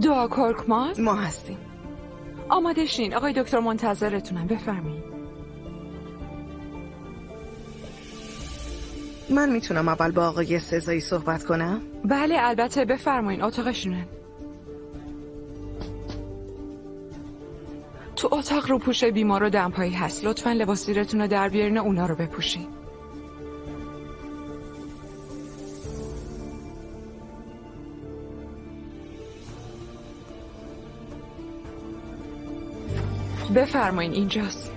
دعا کورکماس؟ ما هستیم. آماده شین، آقای دکتر منتظرتونم، بفرمایید. من میتونم اول با آقای سزایی صحبت کنم؟ بله البته، بفرمایین، اتاقشونه. تو اتاق رو پوش بیمار و دمپایی هست. لطفاً لباس زیرتون رو در بیارین و اونا رو بپوشین. بفرمایین، اینجاست.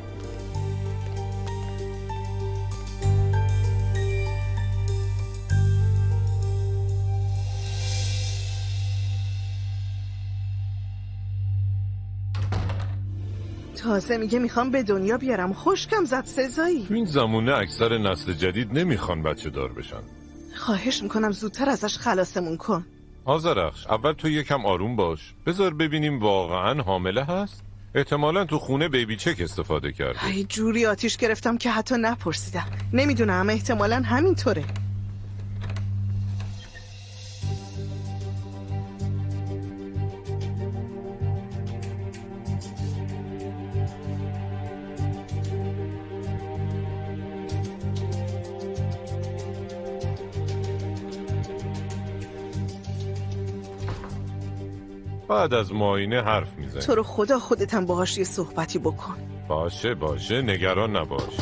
تازه میگه میخوام به دنیا بیارم. خوشگم زد سزایی. تو این زمونه اکثر نسل جدید نمیخوان بچه دار بشن. خواهش میکنم زودتر ازش خلاصمون کن. آذرخش، اول تو یکم آروم باش. بذار ببینیم واقعا حامله هست. احتمالاً تو خونه بیبی چک استفاده کرده. ای جوری آتیش گرفتم که حتی نپرسیدم. نمیدونم، احتمالاً همینطوره. بعد از معاینه حرف میزنی. تو رو خدا خودتم باهاش یه صحبتی بکن. باشه نگران نباش.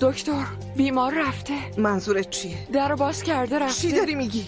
دکتر، بیمار رفته. منظورت چیه؟ در رو باز کرده رفته. چی داری میگی؟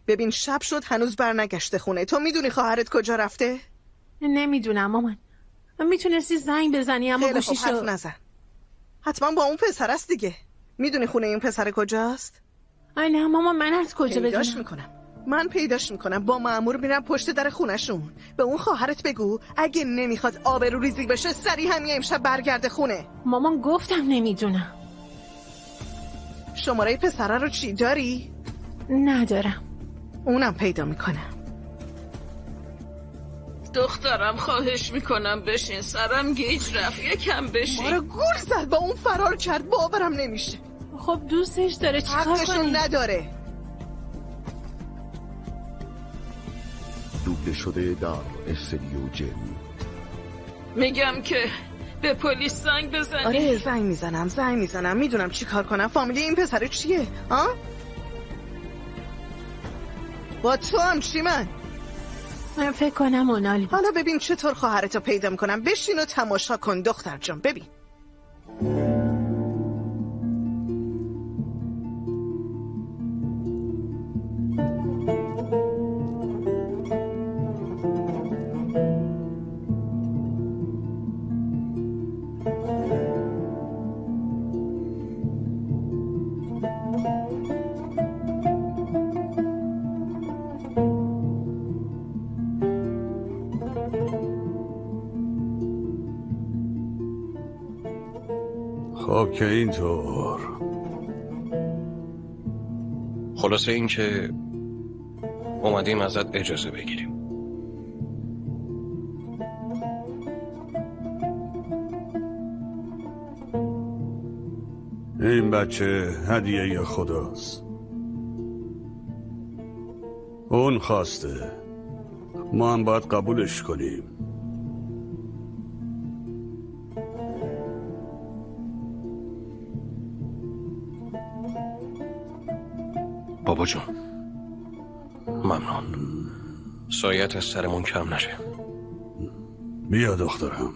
ببین شب شد هنوز برنگشته خونه. تو میدونی خواهرت کجا رفته؟ نمیدونم مامان. میتونستی زنگ بزنی اما خیلی خوب، گوشیشو حرف نزن. حتما با اون پسر است دیگه. میدونی خونه این پسر کجاست؟ نه مامان، من از کجا پیداش بدونم؟ من پیداش میکنم. با مأمور میرم پشت در خونه‌شون. به اون خواهرت بگو اگه نمیخواد آبروریزی بشه سریع همین امشب برگرده خونه. مامان گفتم نمیدونم. شماره پسره رو چی داری؟ ندارم. اونم پیدا میکنم. دخترم خواهش میکنم بشین، سرم گیج رفت، یکم بشین. ما رو گول زد، با اون فرار کرد. باورم نمیشه. خب دوستش داره، چیکار حقشون کنی؟ نداره. دوبله شده در استودیو جن. میگم که به پلیس زنگ بزنی. آره زنگ میزنم. میدونم چی کار کنم. فامیلی این پسر چیه؟ ها؟ با تو هم چی من فکر کنم اونالی. حالا ببین چطور خواهرتو پیدا میکنم. بشین و تماشا کن دختر جان. ببین خب که اینطور. خلاصه این که اومدیم ازت اجازه بگیریم. این بچه هدیه خداست. اون خواسته، ما هم باید قبولش کنیم. بابا جون ممنون. سایت از سرمون کم نشه. بیا دخترم.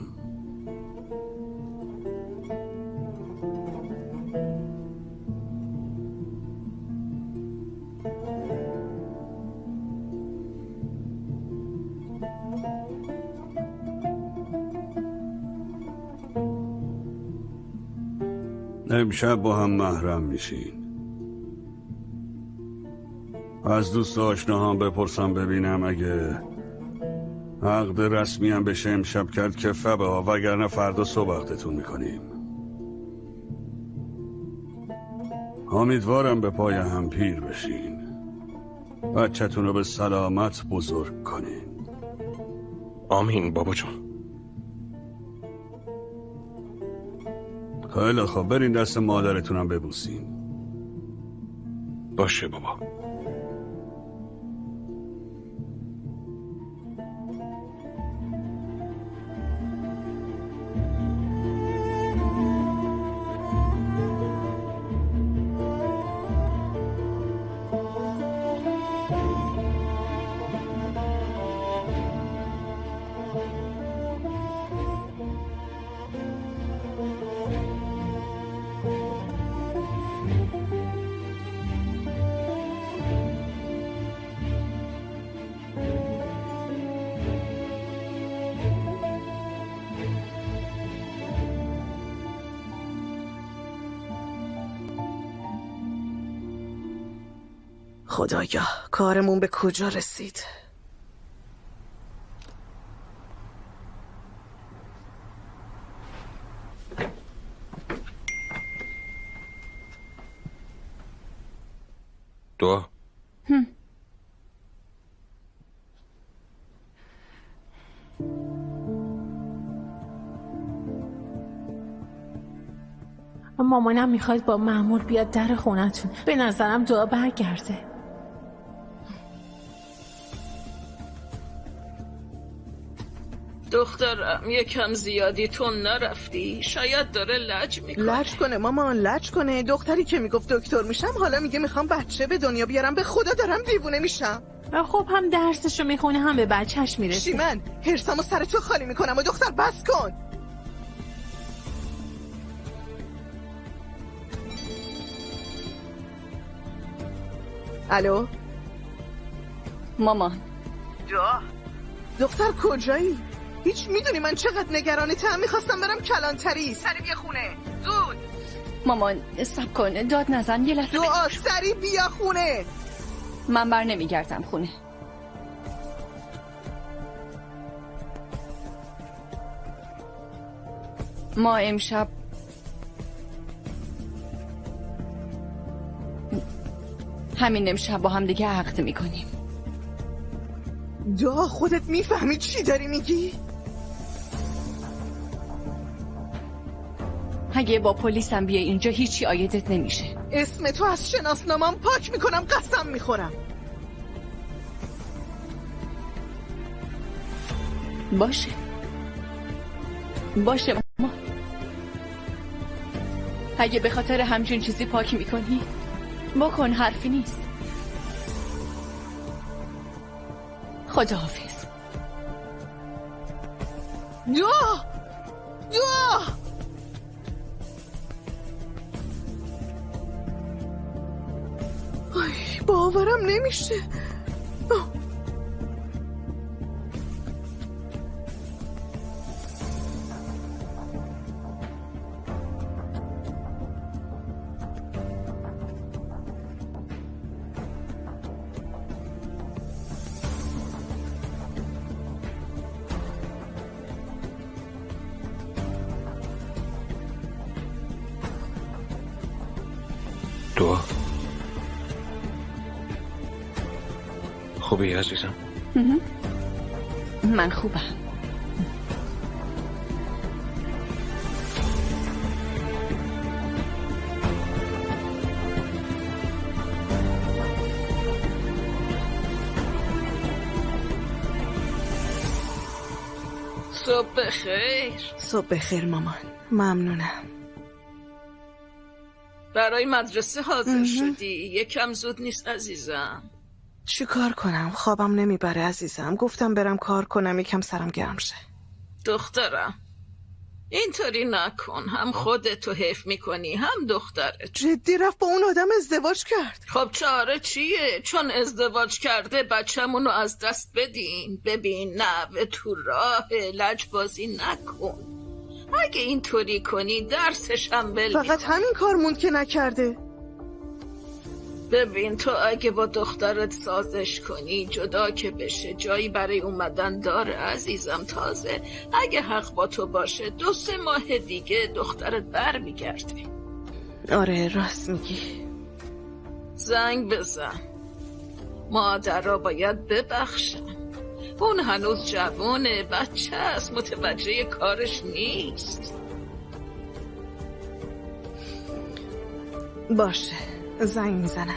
امشب با هم محرم میشین. از دوست آشناهام بپرسم ببینم اگه عقد رسمی هم بشه امشب کرد که فبه ها، وگرنه فردا صبح عقدتون میکنیم. امیدوارم به پای هم پیر بشین، بچه‌تون رو به سلامت بزرگ کنین. آمین بابا جون. خیلی خوب، برین دست مادرتونم ببوسین. باشه بابا. خدایا کارمون به کجا رسید؟ دعا. مامانم میخواد با مأمور بیاد در خونتون. به نظرم دعا برگرده. دخترم یکم زیادی تون نرفتی؟ شاید داره لج میکنه. لج کنه مامان، لج کنه. دختری که میگفت دکتر میشم حالا میگه میخوام بچه به دنیا بیارم. به خدا دارم دیوونه میشم. خب هم درسشو میخونه هم به بچهش میرسه. شیمن هرسامو سر تو خالی میکنم و دختر بس کن. الو مامان. دختر کجایی؟ هیچ میدونی من چقدر نگرانتم؟ میخواستم برم کلانتری. سری بیا خونه زود. مامان صبر کن، داد نزن، یه لحظه. دعا سری بیا خونه. من بر نمیگردم خونه. ما امشب همین امشب با هم دیگه عقد میکنیم. دعا خودت میفهمی چی داری میگی؟ اگه با پلیسم بیای اینجا هیچی آیدت نمیشه. اسم تو از شناسنامه‌ام پاک میکنم، قسم میخورم. باشه ماما. اگه به خاطر همچین چیزی پاک میکنی بکن، حرفی نیست. خداحافظ. دعا باورم نمیشه. دعا. خوبی عزیزم؟ من خوبم. صبح بخیر. صبح بخیر مامان. ممنونم. برای مدرسه حاضر شدی؟ یکم زود نیست عزیزم؟ چی کار کنم؟ خوابم نمیبره عزیزم. گفتم برم کار کنم یکم سرم گرم شه. دخترم اینطوری نکن، هم خودتو حیف میکنی هم دخترت. جدی رفت با اون آدم ازدواج کرد؟ خب چاره چیه؟ چون ازدواج کرده بچه‌مونو از دست بدین. ببین نوه تو راه، لجبازی نکن. اگه اینطوری کنی درسش هم بلگی. فقط همین کار موند که نکرده. ببین تو اگه با دخترت سازش کنی جدا که بشه جایی برای اومدن داره عزیزم. تازه اگه حق با تو باشه 2-3 ماه دیگه دخترت بر میگرده. آره راست میگی. زنگ بزن. مادرها باید ببخشن. اون هنوز جوانه، بچه است، متوجه کارش نیست. باشه زنگ میزنم.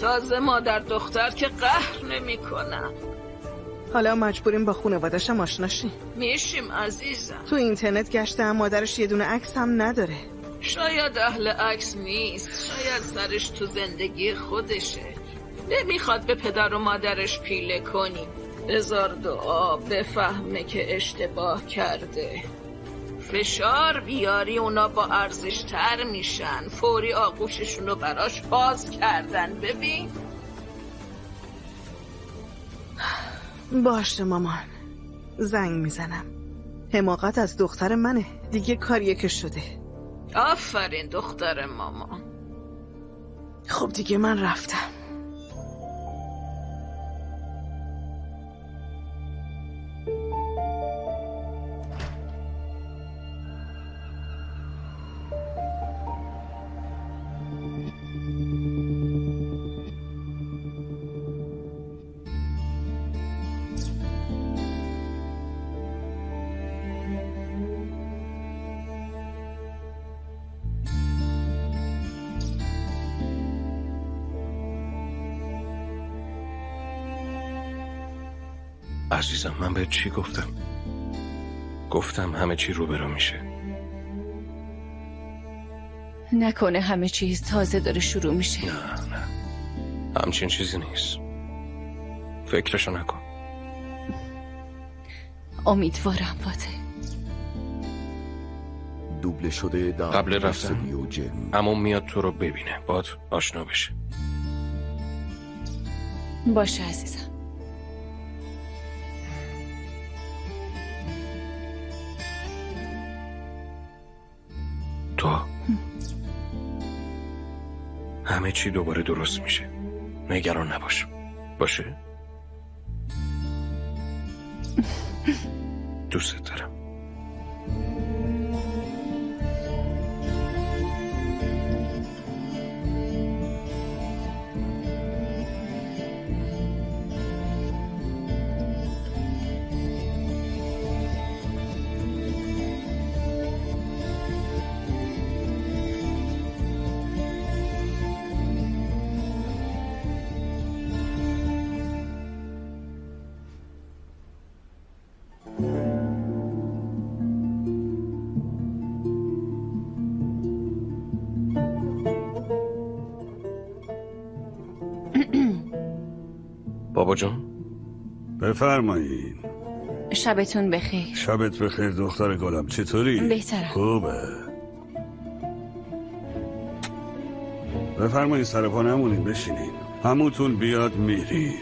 تازه مادر دختر که قهر نمی کنن. حالا مجبوریم با خانواده‌شم آشنا شیم. میشیم عزیزم. تو اینترنت گشتم، مادرش یه دونه عکس هم نداره. شاید اهل عکس نیست، شاید سرش تو زندگی خودشه. نمیخواد به پدر و مادرش پیله کنی. بذار دعا بفهمه که اشتباه کرده. فشار بیاری اونا با ارزش تر میشن. فوری آغوششونو براش باز کردن. ببین باشه مامان، زنگ میزنم. حماقت از دختر منه دیگه، کاریه که شده. آفرین دختر مامان. خب دیگه من رفتم. عزیزم من به چی گفتم؟ گفتم همه چی رو برو میشه. نکنه همه چیز تازه داره شروع میشه. نه همچین چیزی نیست. فکرشو نکن. امیدوارم فاتح. دوبله شده در قبل رفتن استودیو جن. عموم میاد تو رو ببینه، باهات آشنا بشه. باشه عزیزم. تو همه چی دوباره درست میشه. نگران نباش. باشه؟ دوست دارم. بابا جان بفرمایید. شبتون بخیر. شبت بخیر دختر گلم. چطوری؟ بهترم. خوبه. بفرمایید سر پا نمونید، بشینید. هموتون بیاد میریم.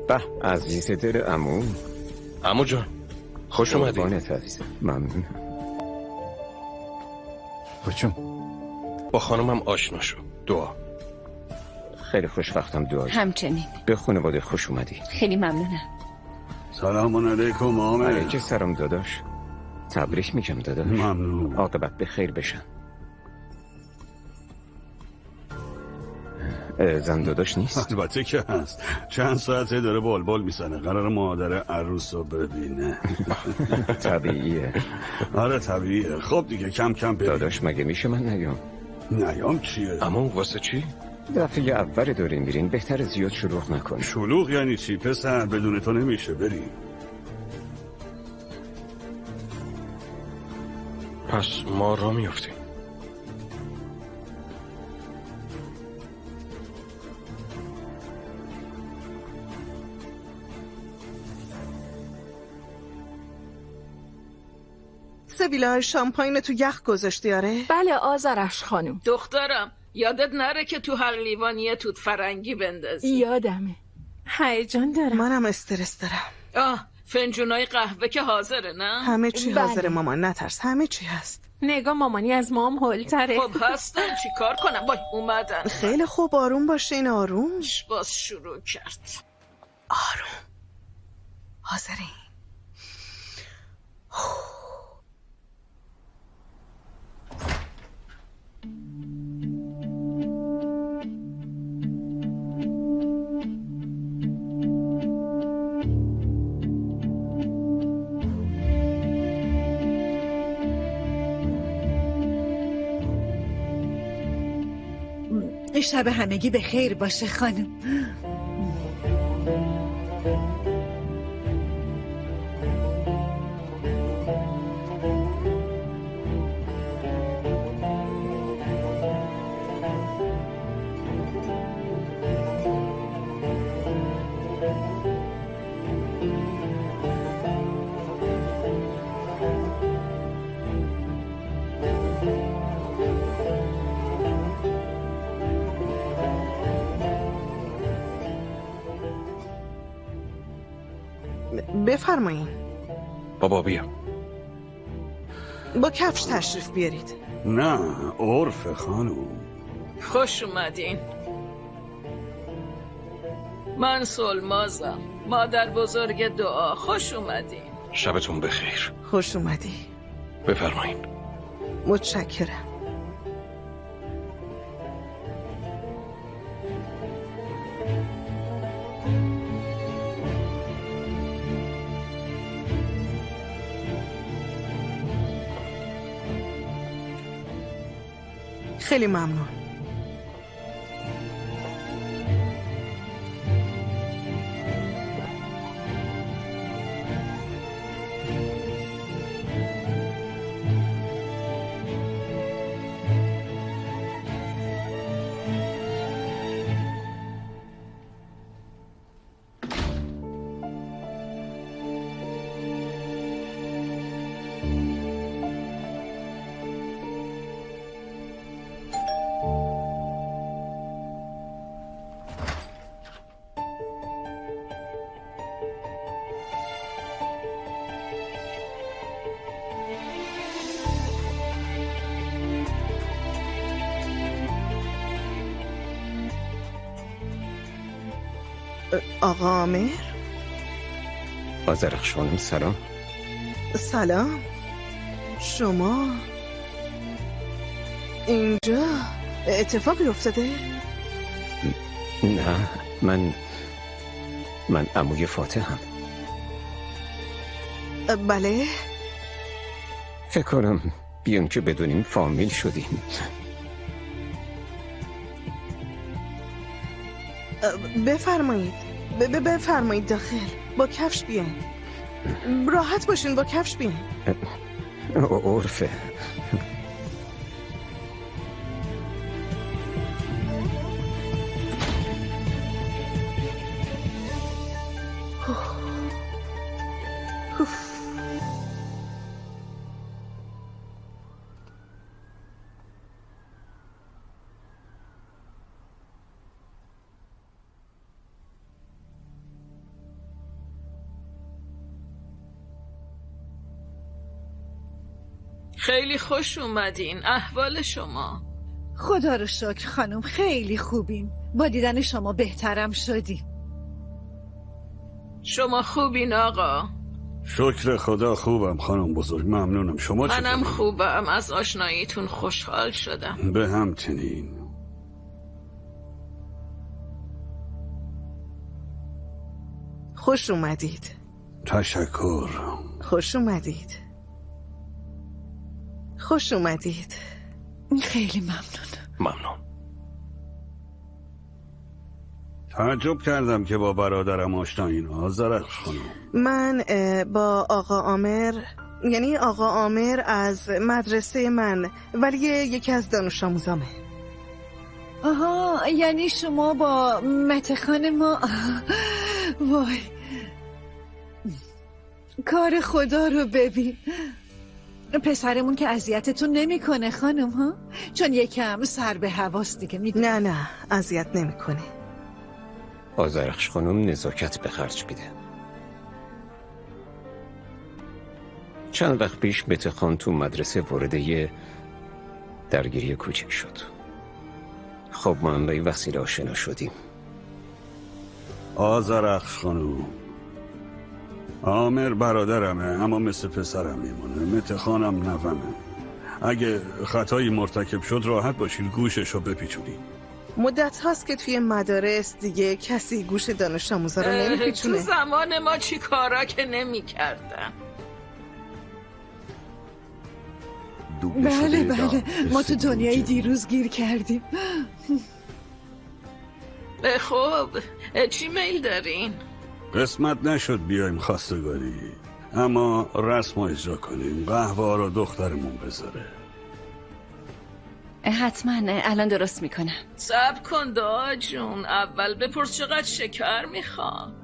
به عزیز دل عمو. عمو جان خوش اومدی. قربانت عزیزم. ممنونم. بچون با خانمم آشنا شو. دعا. خیلی خوشبختم. دعا همچنین. به خانواده خوش اومدی. خیلی ممنونم. سلام علیکم آمد. علیکم سلام داداش. تبریک میگم داداش. ممنون. عاقبت به خیر بشن. زن داداش نیست؟ البته که هست. چند ساعته داره بلبل میزنه. قرار مادر عروس رو ببینه. طبیعیه. آره طبیعیه. خب دیگه کم کم ببین. داداش مگه میشه من نیام؟ نیام چیه؟ اما واسه چی؟ دفعه اول دارین میرین، بهتر زیاد شلوغ نکن. شلوغ یعنی چی پسر؟ بدون تو نمیشه. بریم. پس ما را میافتیم. سبیلا شامپاین تو یخ گذاشتی آره؟ بله آذرش خانم. دخترم یادت نره که تو هر لیوانی توت فرنگی بندازی. یادمه. هیجان دارم. منم استرس دارم. فنجونای قهوه که حاضره نه؟ همه چی بله. حاضره مامان، نترس، همه چی هست. نگاه مامانی از مام هولتره. خب هستن، چی کار کنم؟ وای اومدن. خیلی خوب، آروم باشین. آروم. باز شروع کرد. آروم. حاضرین. شب همگی به خیر باشه خانم. بفرمایین. بابا بیا. با کفش تشریف بیارید. نه عرف خانم. خوش اومدین. من سلمازم، مادر بزرگ دعا. خوش اومدین. شبتون بخیر. خوش اومدی. بفرمایین. متشکرم. خیلی ممنون. آقا عامر؟ آذرخش خانم سلام. سلام. شما اینجا اتفاقی افتاده؟ نه من عموی فاتحم. بله. فکر کنم بیان که بدونیم فامیل شدیم. بفرمایید. بفرمایید داخل. با کفش بیاین. راحت باشین، با کفش بیاین. عرفه. خیلی خوش اومدین. احوال شما؟ خدا رو شکر خانم، خیلی خوبیم. با دیدن شما بهترم شدیم. شما خوبین آقا؟ شکر خدا خوبم خانم بزرگ، ممنونم. شما چطور؟ منم خوبم، از آشناییتون خوشحال شدم. به همچنین. خوش اومدید. تشکر. خوش اومدید. خوش اومدید. خیلی ممنون. ممنون. تعجب کردم که با برادرم آشنایین. آذرخش خانم. من با آقا عامر، یعنی آقا عامر از مدرسه من، ولی یکی از دانش آموزامه. آها، یعنی شما با متخان ما. وای، کار خدا رو ببین. پسرمون که اذیتتون نمیکنه خانم ها؟ چون یکم سر به حواس دیگه میدونه. نه اذیت نمیکنه. آذرخش خانم نزاکت به خرج میده. چند وقت پیش متخان تو مدرسه وارد یه درگیری کوچک شد. خب ما هم به این وسیله آشنا شدیم. آذرخش خانم، عامر برادرمه اما مثل پسرم میمونه. متخانم نومه. اگه خطایی مرتکب شد راحت باشین گوششو بپیچونین. مدت هاست که توی مدارس دیگه کسی گوش دانش آموزا رو نمیپیچونه. تو زمان ما چی کارا که نمی کردن. بله ما تو دنیای دیروز گیر کردیم. خب چی میل دارین؟ قسمت نشد بیایم خواستگاری، اما رسم اجرا کنیم. قهوه رو دخترمون بذاره. حتما الان درست میکنم. صبر کن دعا جون، اول بپرس چقدر شکر میخوام.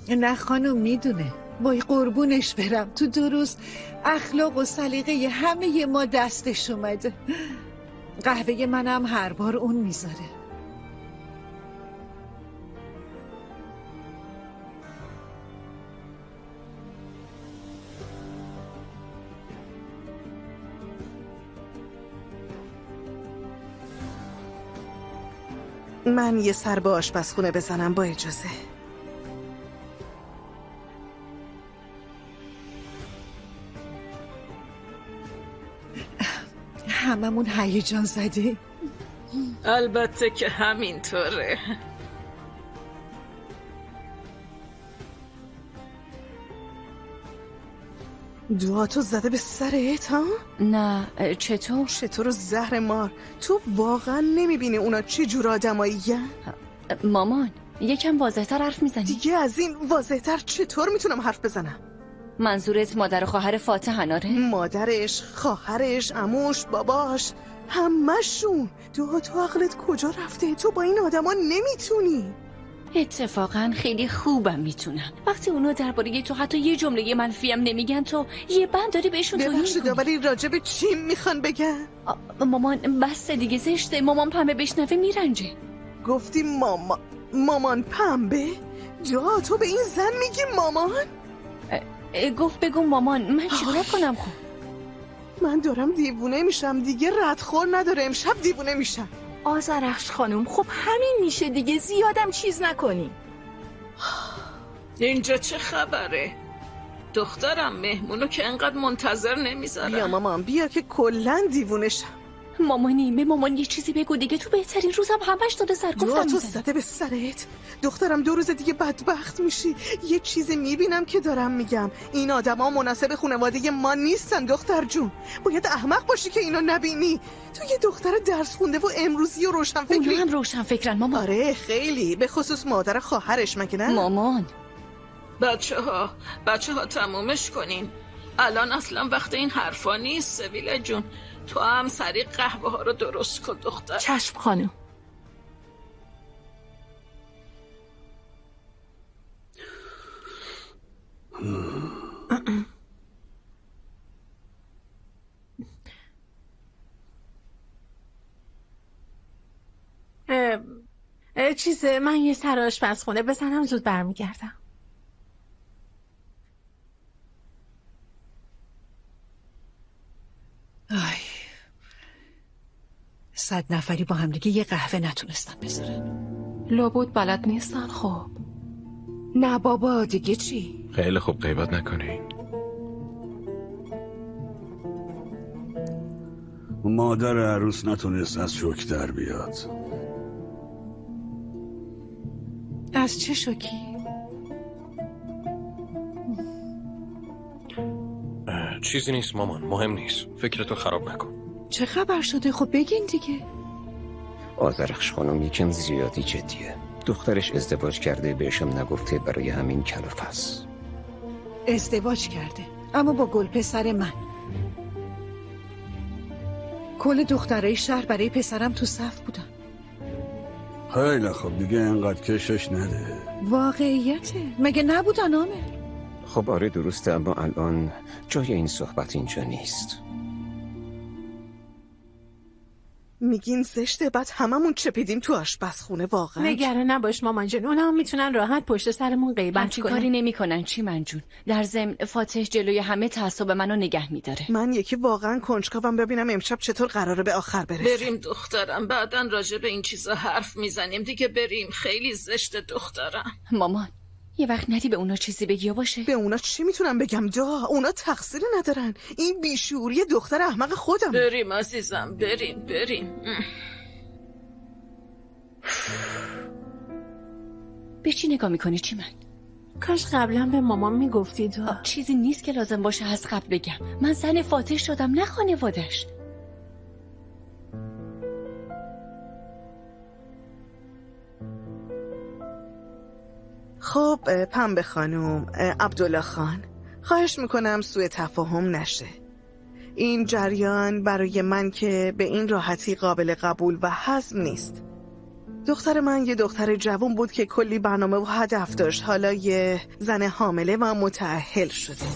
نه خانم میدونه. وای قربونش برم، تو 2 روز اخلاق و سلیقه همه ما دستش اومده. قهوه منم هر بار اون میذاره. من یه سر به آشپزخونه بزنم با اجازه. هممون هیجان زده. البته که همینطوره. دعاتو زده به سرت ها؟ نه چطور؟ چطور زهر مار؟ تو واقعا نمیبینی اونا چه جور آدمایی‌ان؟ مامان یکم واضح‌تر حرف میزنی؟ دیگه از این واضح‌تر چطور میتونم حرف بزنم؟ منظورت مادر و خواهر فاتح آره؟ مادرش، خواهرش، عموش، باباش، همشون. تو عقلت کجا رفته؟ تو با این آدما نمیتونی. اتفاقا خیلی خوبم میتونن. وقتی اونا درباره تو حتی یه جمله منفی هم نمیگن تو یه بند داری بهشون توهین می‌کنی. ببخشید ولی راجب چی میخوان بگن؟ مامان بس دیگه زشته. مامان پنبه بشنوه میرنجه. گفتی مامان پنبه؟ جا تو به این زن میگی مامان؟ گفت بگو مامان. من چیکار کنم خب؟ من دارم دیوونه میشم دیگه. ردخور نداره. امشب دیوونه میشم. آذرخش خانم خب همین میشه دیگه، زیادم چیز نکنی. اینجا چه خبره؟ دخترم مهمونو که انقدر منتظر نمیذارم. بیا مامان بیا که کلن دیوونه شم. مامانی به مامان یه چیزی بگو دیگه. تو بهترین روزم همش داده سرگفتم تو زده به سرت. دخترم 2 روز دیگه بدبخت میشی. یه چیزی میبینم که دارم میگم. این آدما مناسب خانواده ما نیستن دختر جون. باید احمق باشی که اینو نبینی. تو یه دختر درس خونده و امروزی و روشنفکری. اونا هم روشنفکرن مامان. آره خیلی، به خصوص مادر خواهرش. مگه نه؟ مامان بچه ها تمومش کنین. الان اصلا وقت این حرفا نیست. سویله جون تو هم سریع قهوه ها رو درست کن دختر. چشم خانم. من یه سر آشپزخونه بزنم زود برمیگردم. آی 100 نفری با هم دیگه یه قهوه نتونستن بذارن. لابد بلد نیستن. خب نه بابا دیگه چی؟ خیلی خوب غیبت نکنین. مادر عروس نتونست از شوک در بیاد. از چه شوکی؟ چیزی نیست مامان، مهم نیست. فکرتو خراب نکن. چه خبر شده؟ خب بگین دیگه. آذرخش خانم یکم زیادی جدیه. دخترش ازدواج کرده، بهشم نگفته، برای همین کلافه است. ازدواج کرده، اما با گل پسر من. کل دخترای شهر برای پسرم تو صف بودن. خیلی خب دیگه انقدر کشش نده. واقعیته، مگه نبودن عامر؟ خب آره درسته، اما الان جای این صحبت اینجا نیست. میگین زشته، بعد هممون چپیدیم تو آشپزخونه. واقعا نگران نباش مامان جون، اونا هم میتونن راحت پشت سرمون غیبت همچین کنن. کاری نمیکنن چیمن جون. در ضمن فاتح جلوی همه تعصب منو نگه میداره. من یکی واقعا کنجکاوم ببینم امشب چطور قراره به آخر برسه. بریم دخترم، بعداً راجع به این چیزا حرف میزنیم دیگه. بریم، خیلی زشته دخترم. مامان یه وقت ندی به اونا چیزی بگی باشه. به اونا چی میتونم بگم؟ اونا تقصیری ندارن. این بیشعوری دختر احمق خودم. بریم عزیزم، بریم. به چی نگاه میکنی چیمن؟ کاش قبلا به مامان میگفتید. چیزی نیست که لازم باشه از قبل بگم. من زن فاتح شدم، نه خانوادش. خب پنبه خانم، عبدالله خان، خواهش میکنم سوء تفاهم نشه. این جریان برای من که به این راحتی قابل قبول و هضم نیست. دختر من یه دختر جوان بود که کلی برنامه و هدف داشت. حالا یه زن حامله و متأهل شده.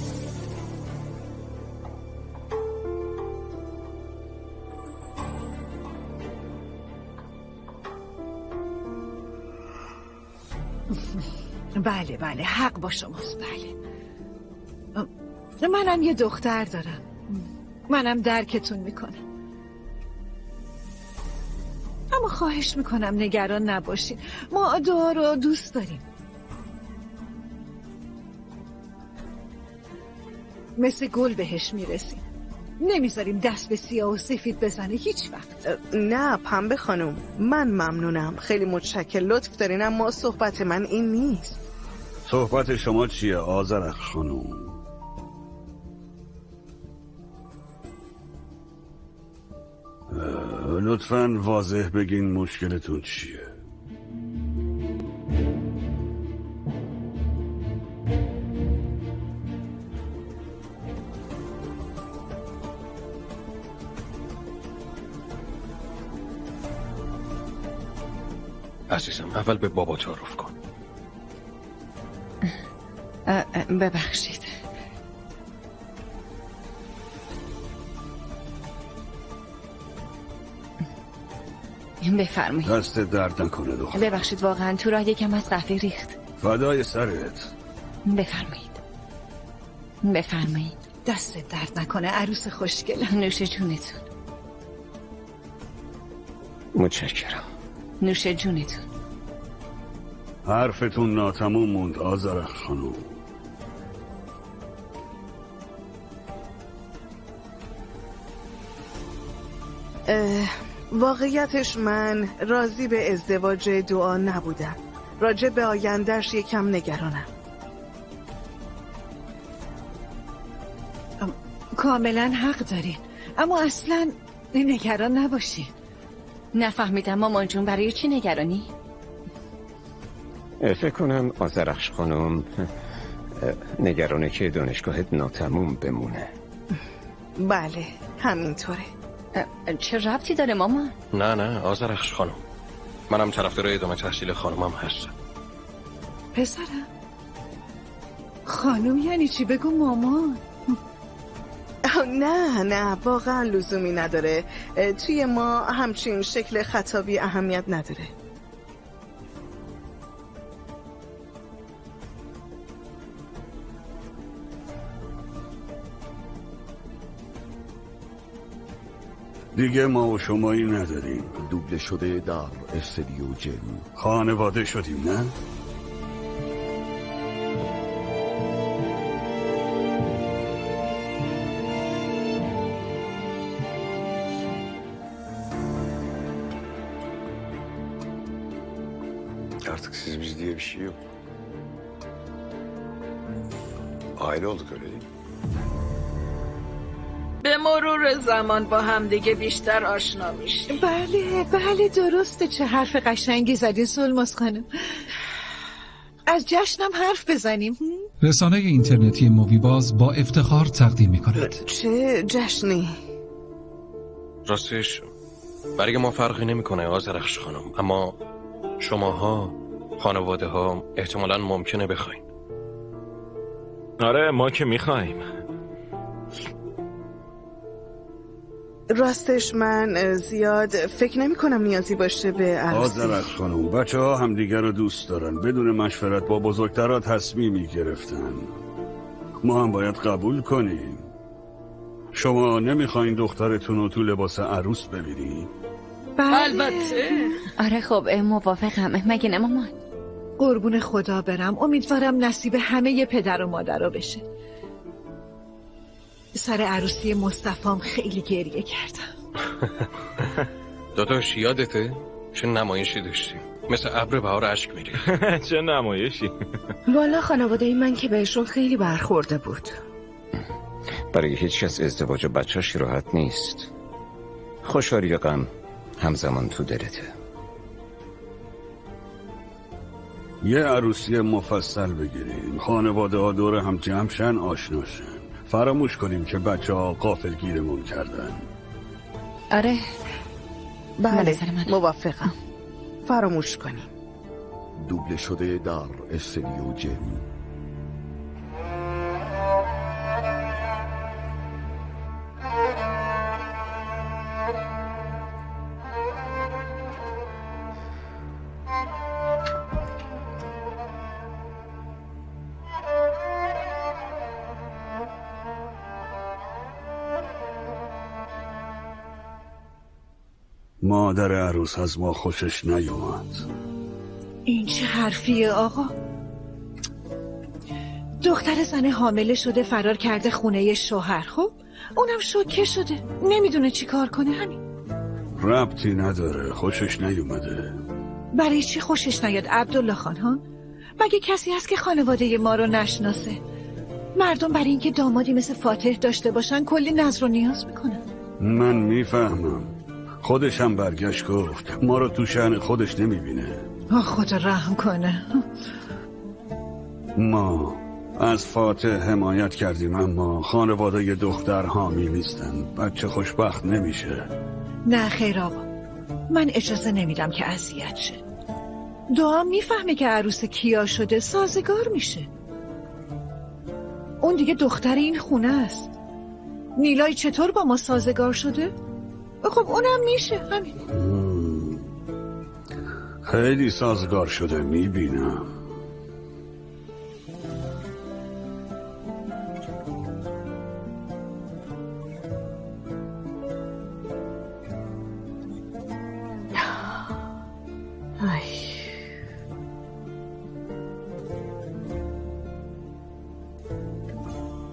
بله حق با شماست. بله منم یه دختر دارم، منم درکتون میکنم، اما خواهش میکنم نگران نباشین. ما دعا رو دوست داریم، مثل گل بهش میرسیم، نمیذاریم دست به سیاه و سفید بزنه هیچ وقت. نه پنبه خانم، من ممنونم، خیلی متشکر، لطف دارین، اما صحبت من این نیست. صحبت شما چیه آذرخش خانم؟ لطفاً واضح بگین مشکلتون چیه. عزیزم اول به بابا تعارف کن. ببخشید. بفرمایید. دست درد نکنه دختر. ببخشید واقعا تو راه یکم از قهوه ریخت. فدای سرت. بفرمایید. دست درد نکنه عروس خوشگل. نوش جونتون. متشکرم. نوش جونتون. حرفتون ناتموم موند آذرخش خانم. واقعیتش من راضی به ازدواج دعا نبودم. راجع به آیندهش یکم نگرانم. کاملا حق دارین، اما اصلا نگران نباشین. نفهمیدم مامان جون، برای چی نگرانی؟ فکر کنم آذرخش خانم نگرانه که دانشگاهت ناتموم بمونه. بله همینطوره. چه ربطی داره مامان؟ نه آذرخش خانم، منم طرفدار ادامه تحصیل خانمم هستم. پسرم خانم یعنی چی؟ بگو مامان. نه واقعا لزومی نداره. توی ما همچین شکل خطابی اهمیت نداره. دیگه ما و شمایی نداریم. دوبله شده در استدیو جن. خانواده شدیم نه؟ Artık siz biz diye bir şey yok. Aile olduk öyle değil mi? به مرور زمان با همدیگه بیشتر آشنا میشیم. بله درسته. چه حرف قشنگی زدی سلماس خانم. از جشنم حرف بزنیم. رسانه اینترنتی موویباز با افتخار تقدیم می‌کند. چه جشنی؟ راستش برای ما فرقی نمیکنه آذرخش خانم، اما شماها خانواده ها احتمالاً ممکنه بخواین. آره ما که میخوایم. راستش من زیاد فکر نمی کنم نیازی باشه به عروسی. آذرخش خانم، بچه ها همدیگر رو دوست دارن، بدون مشورت با بزرگترها تصمیمی گرفتن. ما هم باید قبول کنیم. شما نمیخواین دخترتون رو تو لباس عروس ببینی؟ البته. آره خب موافقم، مگه نه مامان؟ قربون خدا برم. امیدوارم نصیب همه پدر و مادرها بشه. سر عروسی مصطفام خیلی گریه کردم. داداش یادته؟ چه نمایشی داشتیم، مثل ابر بهار اشک میری. چه نمایشی؟ والا خانواده من که بهشون خیلی برخورده بود. برای هیچ کس ازدواج و بچه‌ش راحت نیست. خوشحالی و غم همزمان تو دلته. یه عروسی مفصل بگیریم، خانواده ها دور هم جمع شن، آشنا شن. فراموش کنیم که بچه ها غافلگیرمون کردن. آره بله موافقم. فراموش کنیم. دوبله شده در استدیو جن. مادر عروس از ما خوشش نیومد. این چه حرفیه آقا؟ دختر زن حامله شده فرار کرده خونه شوهر، خب اونم شوکه شده، نمیدونه چی کار کنه. همین. ربطی نداره، خوشش نیومده. برای چی خوشش نیاد عبدالله خان ها؟ مگه کسی هست که خانواده ما رو نشناسه؟ مردم برای اینکه دامادی مثل فاتح داشته باشن کلی نظر و نیاز میکنن. من میفهمم. خودش هم برگشت گفت ما رو تو شأن خودش نمیبینه. خدا رحم کنه. ما از فاتح حمایت کردیم، اما خانواده دختر حامی نیستن. بچه خوشبخت نمیشه. نه خیر آقا، من اجازه نمیدم که اذیت شه. دعا میفهمه که عروس کیا شده، سازگار میشه. اون دیگه دختر این خونه است. نیلای چطور با ما سازگار شده؟ خب اونم میشه. همین. خیلی سازگار شده، میبینم.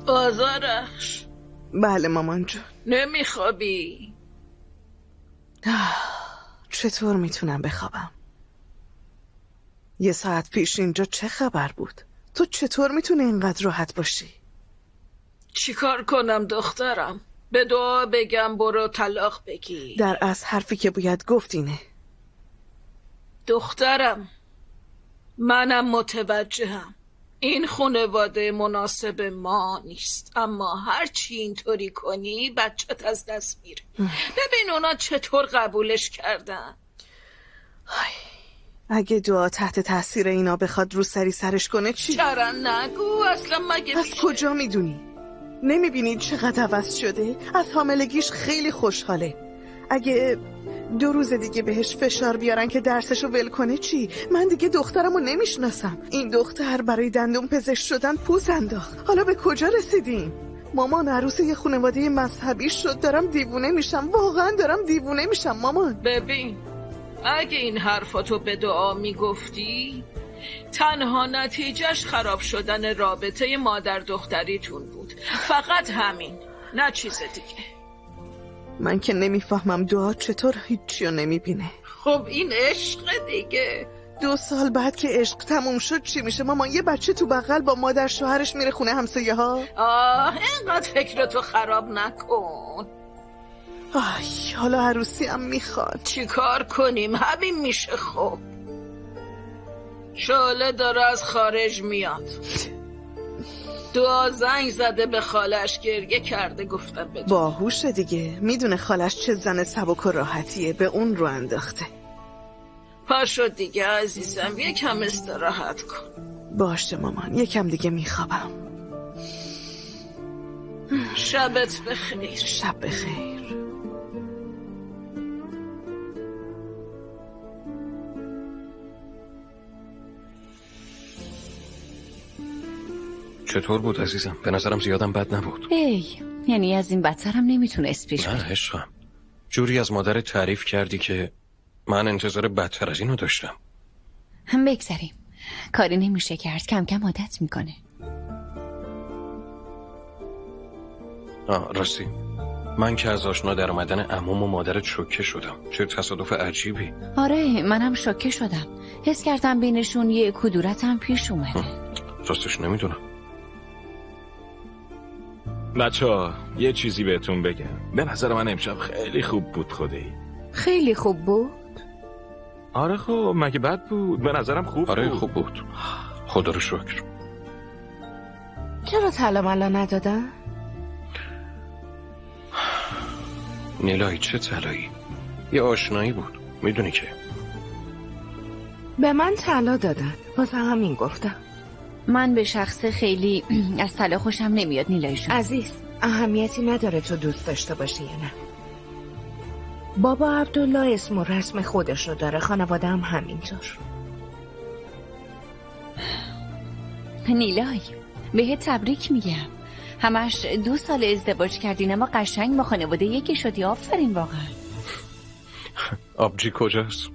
آذرخش. بله مامان جون. نمیخوابی؟ چطور میتونم بخوابم؟ 1 ساعت پیش اینجا چه خبر بود؟ تو چطور میتونی اینقدر راحت باشی؟ چیکار کنم دخترم؟ به دعا بگم برو طلاق بگی؟ در اصل حرفی که باید گفت اینه. دخترم منم متوجهم این خانواده مناسب ما نیست، اما هرچی اینطوری کنی بچت از دست میره. ببین اونا چطور قبولش کردن. اگه دعا تحت تاثیر اینا بخواد رو سرش کنه چی؟ چرا نگو اصلا مگه از کجا میدونی؟ نمیبینید چقدر عوض شده؟ از حاملگیش خیلی خوشحاله. اگه 2 روز دیگه بهش فشار بیارن که درسشو ول کنه چی؟ من دیگه دخترمو نمیشناسم. این دختر برای دندون پزشک شدن پوز انداخت. حالا به کجا رسیدیم؟ مامان عروس یه خانواده مذهبی شد. دارم دیوونه میشم، واقعا دارم دیوونه میشم مامان. ببین اگه این حرفاتو به دعا میگفتی تنها نتیجهش خراب شدن رابطه مادر دختریتون بود، فقط همین، نه چیز دیگه. من که نمیفهمم دعا چطور هیچی رو نمیبینه. خب این عشق دیگه. 2 سال بعد که عشق تموم شد چی میشه مامان؟ یه بچه تو بغل با مادر شوهرش میره خونه همسایه ها. اینقدر فکرتو خراب نکن. حالا عروسی هم میخواد. چی کار کنیم؟ همین میشه. خب شعله داره از خارج میاد. دعا زنگ زده به خالش، گریه کرده، گفتم بده. باهوشه دیگه، میدونه خالش چه زن سبک و راحتیه، به اون رو انداخته. پاشو دیگه عزیزم، یکم استراحت کن. باشه مامان، یکم دیگه میخوابم. شبت بخیر. شب بخیر. چطور بود عزیزم؟ به نظرم زیادم بد نبود. یعنی از این بدترم نمیتونست پیش نه بره. عشقم، جوری از مادر تعریف کردی که من انتظار بدتر از اینو داشتم. هم بگذاریم، کاری نمیشه کرد، کم کم عادت میکنه. راستی من که از آشنا در اومدن عموم و مادرت شوکه شدم. چه تصادف عجیبی. آره منم شوکه شدم، حس کردم بینشون یه کدورت هم پیش اومده. راستش نمیدونم. بچه‌ها یه چیزی بهتون بگم، به نظر من امشب خیلی خوب بود. خدایی خیلی خوب بود. آره خب مگه بد بود؟ به نظرم خوب آره بود. خوب بود، خدا رو شکر. چرا طلا ملا ندادن؟ نیلای چه طلایی؟ یه آشنایی بود، میدونی که. به من طلا دادن، واسه همین گفتم. من به شخص خیلی از طلا خوشم نمیاد نیلایشون. عزیز اهمیتی نداره تو دوست داشته باشی یا نه. بابا عبدالله اسم و رسم خودش رو داره، خانواده هم همینطور. نیلای بهت تبریک میگم، همش 2 سال ازدواج کردین اما قشنگ با خانواده یکی شدی. آفرین واقعا. آبجی کجاست؟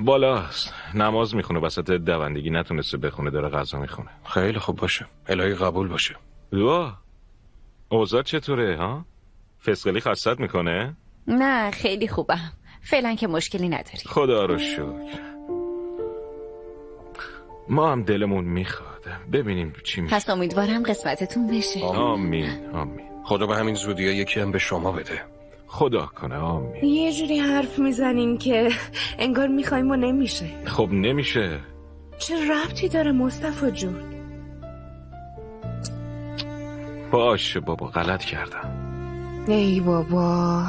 بالاست، نماز میخونه، وسط دوندگی نتونسته بخونه، داره غذا میخونه. خیلی خوب باشه، الهی قبول باشه. دعا اوضاع چطوره ها؟ فسقلی خستت میکنه؟ نه خیلی خوبم، فعلا که مشکلی نداری. خدا رو شکر. ما هم دلمون میخواد ببینیم چی میشه. پس امیدوارم قسمتتون بشه. آمین آمین. خدا به همین زودی یکی هم به شما بده. خدا کنه. آمین. یه جوری حرف میزنین که انگار میخوایم و نمیشه. خب نمیشه. چه ربطی داره مصطفی جون؟ باشه بابا، غلط کردم. ای بابا.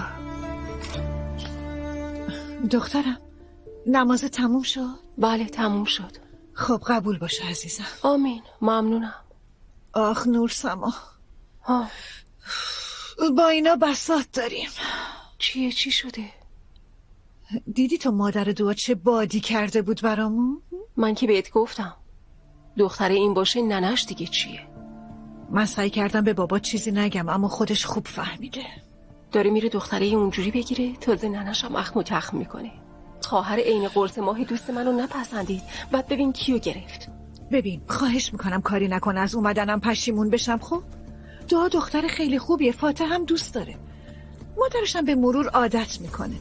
دخترم نماز تموم شد؟ بله تموم شد. خب قبول باشه عزیزم. آمین، ممنونم. آخ نور سما، با اینا بساط داریم. چیه؟ چی شده؟ دیدی تو مادر دعا چه بادی کرده بود برامون؟ من که بهت گفتم دختره این باشه ننش دیگه چیه. من سعی کردم به بابا چیزی نگم اما خودش خوب فهمیده. داره میره دختره اونجوری بگیره، تازه ننش هم اخم و تخم میکنه. خواهر عین قرص ماه دوست منو نپسندید، بعد ببین کیو گرفت. ببین خواهش میکنم کاری نکن از اومدنم پشیمون بشم. خب دعا دختر خیلی خوبیه، فاتح هم دوست داره، مادرش هم به مرور عادت میکنه.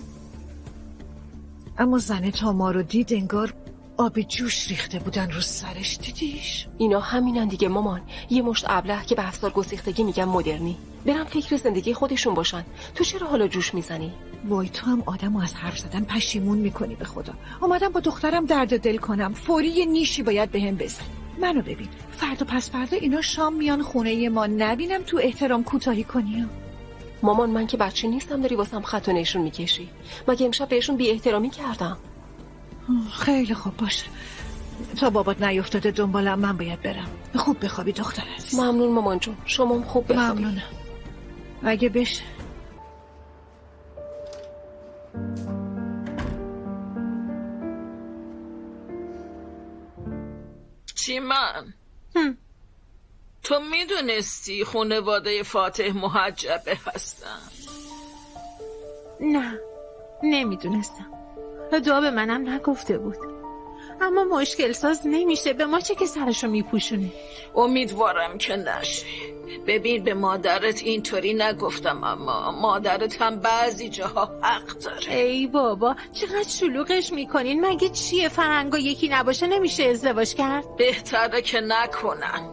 اما زن تاما رو دید انگار آب جوش ریخته بودن رو سرش. دیدیش؟ اینا همینن دیگه مامان، یه مشت ابله که به افسار گسیختگی میگن مدرنی، برم فکر زندگی خودشون باشن. تو چرا حالا جوش میزنی؟ وای تو هم آدمو از حرف زدن پشیمون میکنی. به خدا اومدم با دخترم درد دل کنم، فوری یه نیشی باید بهم بزن. منو ببین، فردا پس فردا اینا شام میان خونه ما، نبینم تو احترام کوتاهی کنی. مامان من که بچه نیستم داری واسم خط و نشون میکشی. مگه امشب بهشون بی احترامی کردم؟ خیلی خوب باشه، تا بابات نیفتاده دنبالم من باید برم. خوب بخوابی دختر عزیز. ممنون مامان جون، شما خوب بخوابی. ممنونم. اگه بشه. چی من؟ تو میدونستی خانواده فاتح محجبه هستن؟ نه نمیدونستم، دعا به منم نگفته بود. اما مشکل ساز نمیشه. به ما چه که سرشو میپوشونه؟ امیدوارم که نشه. ببین به مادرت اینطوری نگفتم، اما مادرت هم بعضی جاها حق داره. ای بابا چقدر شلوغش میکنین. مگه چیه فرنگا یکی نباشه نمیشه ازدواج کرد؟ بهتره که نکنن،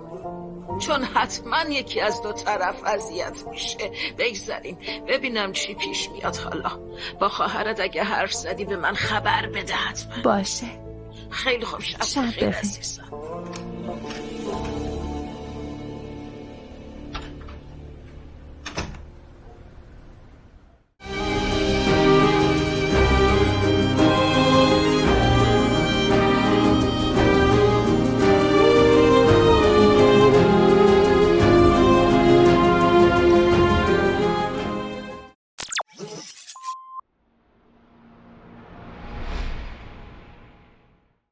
چون حتما یکی از دو طرف اذیت میشه. بگذاریم ببینم چی پیش میاد. حالا با خواهرت اگه حرف زدی به من خبر بده حتما. باشه. خیلی خوب. شب بخیر عزیزم.